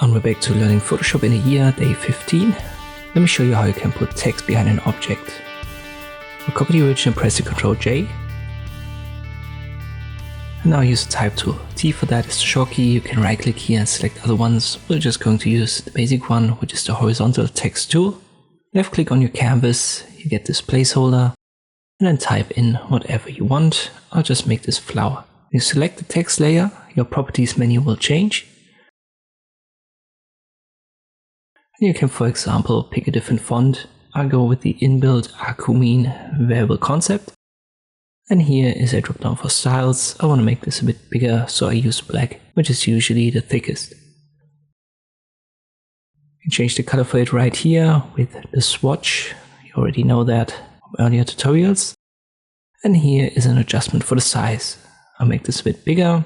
And we're back to learning Photoshop in a year, day 15. Let me show you how you can put text behind an object. We'll copy the original, press the Ctrl J. And now use the type tool. T for that is the short key. You can right click here and select other ones. We're just going to use the basic one, which is the horizontal text tool. Left click on your canvas, you get this placeholder, and then type in whatever you want. I'll just make this flower. You select the text layer, your properties menu will change. And you can, for example, pick a different font. I'll go with the inbuilt Akumin variable concept. And here is a drop down for styles. I want to make this a bit bigger, so I use black, which is usually the thickest. You can change the color for it right here with the swatch. You already know that from earlier tutorials. And here is an adjustment for the size. I'll make this a bit bigger.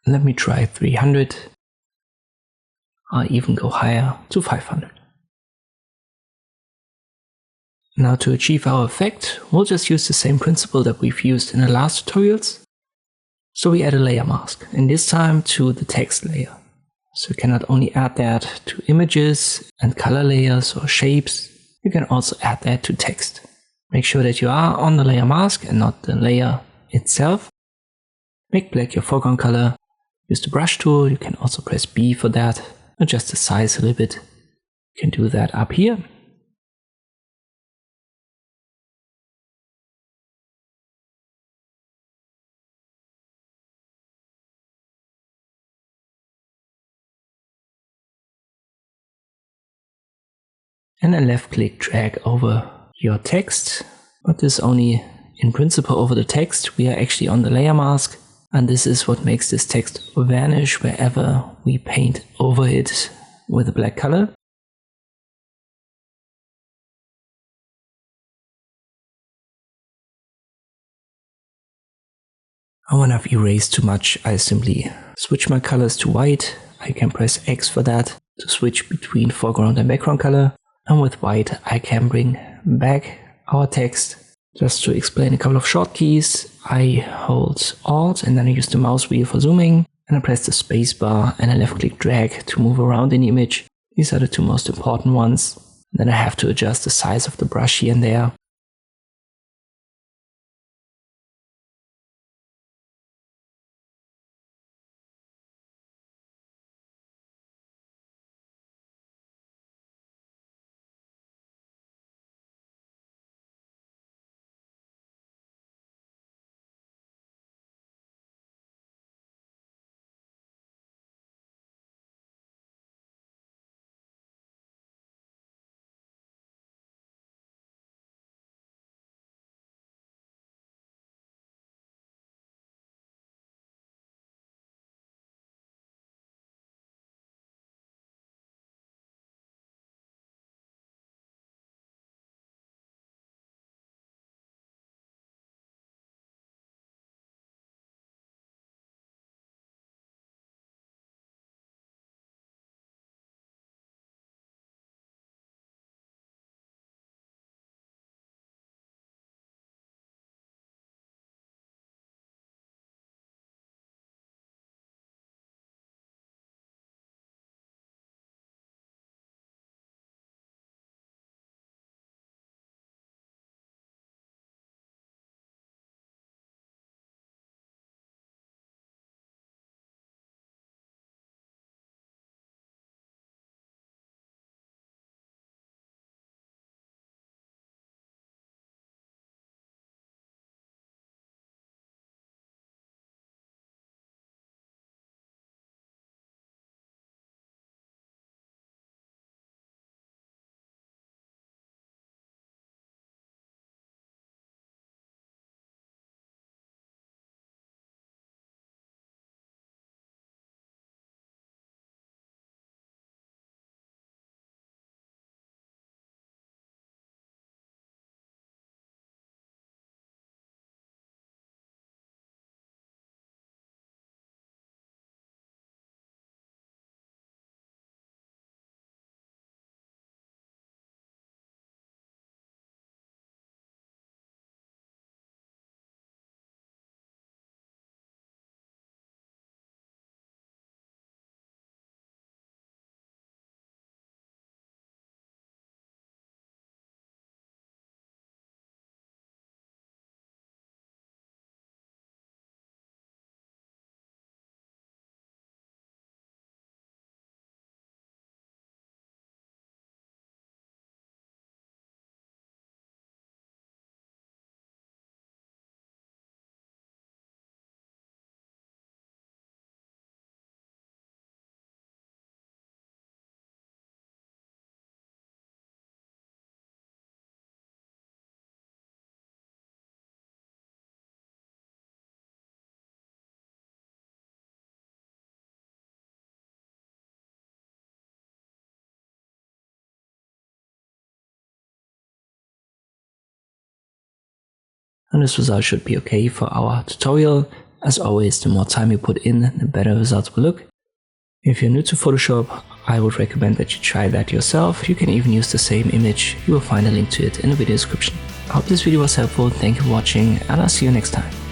Let me try 300. I'll even go higher to 500. Now to achieve our effect, we'll just use the same principle that we've used in the last tutorials. So we add a layer mask, and this time to the text layer. So you can not only add that to images and color layers or shapes, you can also add that to text. Make sure that you are on the layer mask and not the layer itself. Make black your foreground color. Use the brush tool, you can also press B for that. Adjust the size a little bit. You can do that up here. And then left click drag over your text. But this only in principle over the text. We are actually on the layer mask. And this is what makes this text vanish wherever we paint over it with a black color. And when I've erased too much, I simply switch my colors to white. I can press X for that to switch between foreground and background color. And with white, I can bring back our text. Just to explain a couple of shortkeys, I hold Alt and then I use the mouse wheel for zooming. And I press the space bar and I left click drag to move around in the image. These are the two most important ones. And then I have to adjust the size of the brush here and there. and this result should be okay for our tutorial. As always, the more time you put in, the better results will look. If you're new to Photoshop, I would recommend that you try that yourself. You can even use the same image. You will find a link to it in the video description. I hope this video was helpful, thank you for watching, and I'll see you next time.